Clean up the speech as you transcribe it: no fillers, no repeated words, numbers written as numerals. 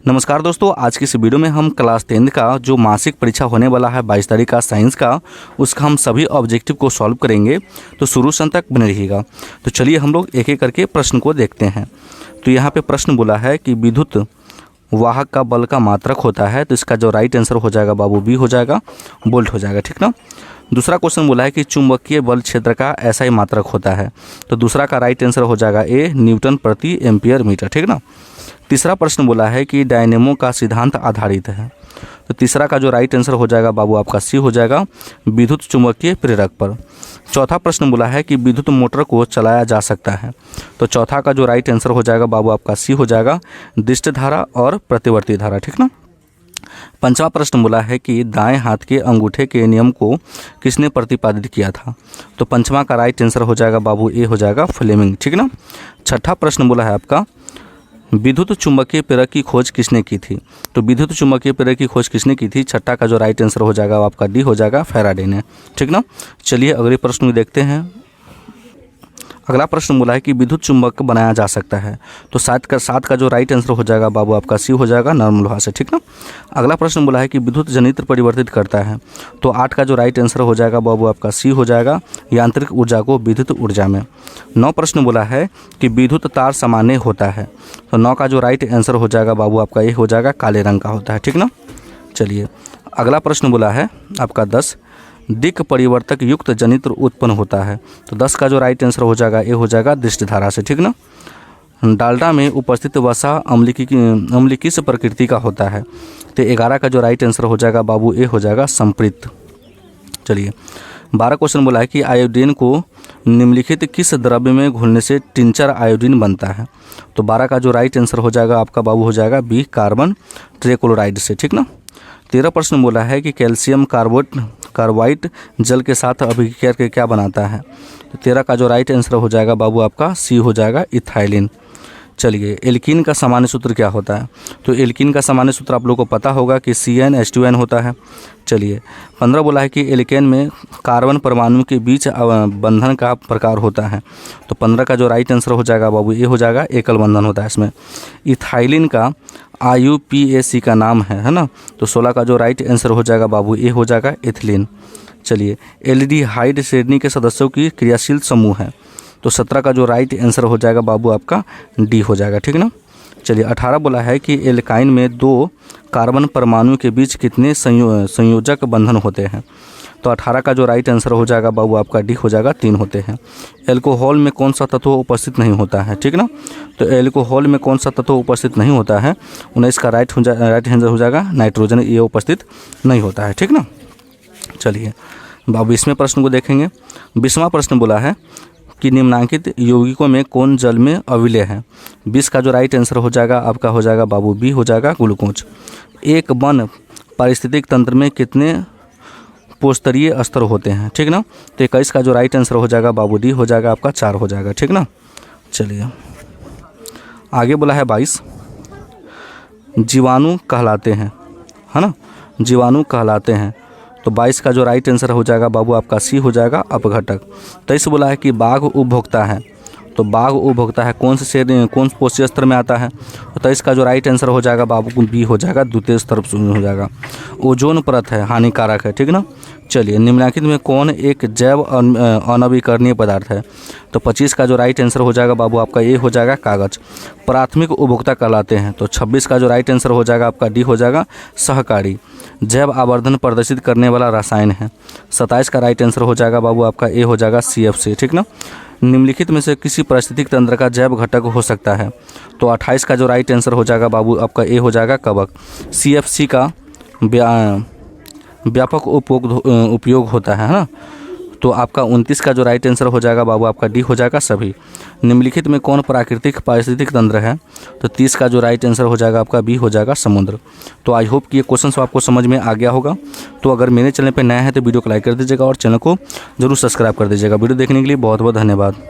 नमस्कार दोस्तों, आज की इस वीडियो में हम क्लास 10 का जो मासिक परीक्षा होने वाला है 22 तारीख का साइंस का, उसका हम सभी ऑब्जेक्टिव को सॉल्व करेंगे। तो शुरू से अंत तक बने रहिएगा। तो चलिए हम लोग एक एक करके प्रश्न को देखते हैं। तो यहाँ पे प्रश्न बोला है कि विद्युत वाहक का बल का मात्रक होता है। तो इसका जो राइट आंसर हो जाएगा बाबू बी हो जाएगा, वोल्ट हो जाएगा, ठीक ना। दूसरा क्वेश्चन बोला है कि चुंबकीय बल क्षेत्र का ऐसा ही मात्रक होता है। तो दूसरा का राइट आंसर हो जाएगा ए, न्यूटन प्रति एम्पियर मीटर, ठीक ना। तीसरा प्रश्न बोला है कि डायनेमो का सिद्धांत आधारित है। तो तीसरा का जो राइट आंसर हो जाएगा बाबू आपका सी हो जाएगा, विद्युत चुंबकीय प्रेरक पर। चौथा प्रश्न बोला है कि विद्युत मोटर को चलाया जा सकता है। तो चौथा का जो राइट आंसर हो जाएगा बाबू आपका सी हो जाएगा, दृष्ट धारा और प्रतिवर्ती धारा, ठीक ना। पंचवा प्रश्न बोला है कि दाएं हाथ के अंगूठे के नियम को किसने प्रतिपादित किया था। तो पंचमा का राइट आंसर हो जाएगा बाबू ए हो जाएगा, फ्लेमिंग, ठीक ना। छठा प्रश्न बोला है आपका विद्युत चुंबकीय प्रेरक की खोज किसने की थी। तो विद्युत चुंबकीय प्रेरक की खोज किसने की थी। छठा का जो राइट आंसर हो जाएगा आपका डी हो जाएगा, फैराडे ने, ठीक ना। चलिए अगले प्रश्न में देखते हैं। अगला प्रश्न बोला है कि विद्युत चुंबक बनाया जा सकता है। तो सात का जो राइट आंसर हो जाएगा बाबू आपका सी हो जाएगा, नरम लोहा से, ठीक ना। अगला प्रश्न बोला है कि विद्युत जनित्र परिवर्तित करता है। तो 8 का जो राइट आंसर हो जाएगा बाबू आपका सी हो जाएगा, यांत्रिक ऊर्जा को विद्युत ऊर्जा में। 9 प्रश्न बोला है कि विद्युत तार सामान्य होता है। तो 9 का जो राइट आंसर हो जाएगा बाबू आपका ये हो जाएगा, काले रंग का होता है, ठीक ना। चलिए अगला प्रश्न बोला है आपका 10 दिक् परिवर्तक युक्त जनित्र उत्पन्न होता है। तो 10 का जो राइट आंसर हो जाएगा ये हो जाएगा, दृष्ट धारा से, ठीक ना। डालडा में उपस्थित वसा अम्ल किस प्रकृति का होता है। तो 11 का जो राइट आंसर हो जाएगा बाबू ए हो जाएगा, संपृक्त। चलिए 12 क्वेश्चन बोला है कि आयोडीन को निम्नलिखित किस द्रव्य में घुलने से टिंचर आयोडीन बनता है। तो 12 का जो राइट आंसर हो जाएगा आपका बाबू हो जाएगा बी, कार्बन ट्राइक्लोराइड से, ठीक ना। 13 प्रश्न बोला है कि कैल्शियम कार्बाइड जल के साथ अभिक्रिया करके क्या बनाता है। तो 13 का जो राइट आंसर हो जाएगा बाबू आपका सी हो जाएगा, इथाइलिन। चलिए एल्कीन का सामान्य सूत्र क्या होता है। तो एल्कीन का सामान्य सूत्र आप लोगों को पता होगा कि CnH2n होता है। चलिए 15 बोला है कि एल्केन में कार्बन परमाणु के बीच बंधन का प्रकार होता है। तो 15 का जो राइट आंसर हो जाएगा बाबू ये हो जाएगा, एकल बंधन होता है इसमें। इथाइलिन का IUPAC का नाम है ना। तो 16 का जो राइट आंसर हो जाएगा बाबू ये हो जाएगा, एथिलीन। चलिए एल्डिहाइड श्रेणी के सदस्यों की क्रियाशील समूह है। तो 17 का जो राइट आंसर हो जाएगा बाबू आपका डी हो जाएगा, ठीक ना। चलिए 18 बोला है कि एल्काइन में 2 कार्बन परमाणु के बीच कितने संयोजक बंधन होते हैं। तो 18 का जो राइट आंसर हो जाएगा बाबू आपका डी हो जाएगा, 3 होते हैं। एल्कोहल में कौन सा तत्व उपस्थित नहीं होता है, ठीक ना। तो एल्कोहल में कौन सा तत्व उपस्थित नहीं होता है। 19 का राइट आंसर हो जाएगा, नाइट्रोजन, ये उपस्थित नहीं होता है, ठीक ना। चलिए बाबू इसमें प्रश्न को देखेंगे। 20वां प्रश्न बोला है कि निम्नांकित यौगिकों में कौन जल में अविलय है। 20 का जो राइट आंसर हो जाएगा आपका हो जाएगा बाबू बी हो जाएगा, ग्लूकोज। एक वन पारिस्थितिक तंत्र में कितने पोस्तरीय स्तर होते हैं, ठीक ना। तो 21 का जो राइट आंसर हो जाएगा बाबू डी हो जाएगा आपका, 4 हो जाएगा, ठीक ना। चलिए आगे बोला है 22 जीवाणु कहलाते हैं, है ना, जीवाणु कहलाते हैं। तो 22 का जो राइट आंसर हो जाएगा बाबू आपका सी हो जाएगा, अपघटक। 23 बोला है कि बाघ उपभोक्ता है। तो बाघ उपभोक्ता है कौन से पोषी स्तर में आता है। तो 23 का जो राइट आंसर हो जाएगा बाबू बी हो जाएगा, द्वितीय स्तर हो जाएगा। ओजोन परत है, हानिकारक है, ठीक ना। चलिए निम्नलिखित में कौन एक जैव अनवीकरणीय पदार्थ है। तो 25 का जो राइट आंसर हो जाएगा बाबू आपका ये हो जाएगा, कागज। प्राथमिक उपभोक्ता कहलाते हैं। तो 26 का जो राइट आंसर हो जाएगा आपका डी हो जाएगा, सहकारी। जैव आवर्धन प्रदर्शित करने वाला रसायन है। 27 का राइट आंसर हो जाएगा बाबू आपका ए हो जाएगा, CFC, ठीक ना। निम्नलिखित में से किसी पारिस्थितिक तंत्र का जैव घटक हो सकता है। तो 28 का जो राइट आंसर हो जाएगा बाबू आपका ए हो जाएगा, कवक। CFC का व्यापक उपयोग होता है ना। तो आपका 29 का जो राइट आंसर हो जाएगा बाबू आपका डी हो जाएगा, सभी। निम्नलिखित में कौन प्राकृतिक पारिस्थितिक तंत्र है। तो 30 का जो राइट आंसर हो जाएगा आपका बी हो जाएगा, समुद्र। तो आई होप कि ये क्वेश्चन आपको समझ में आ गया होगा। तो अगर मेरे चैनल पर नया है तो वीडियो को लाइक कर दीजिएगा और चैनल को जरूर सब्सक्राइब कर दीजिएगा। वीडियो देखने के लिए बहुत बहुत धन्यवाद।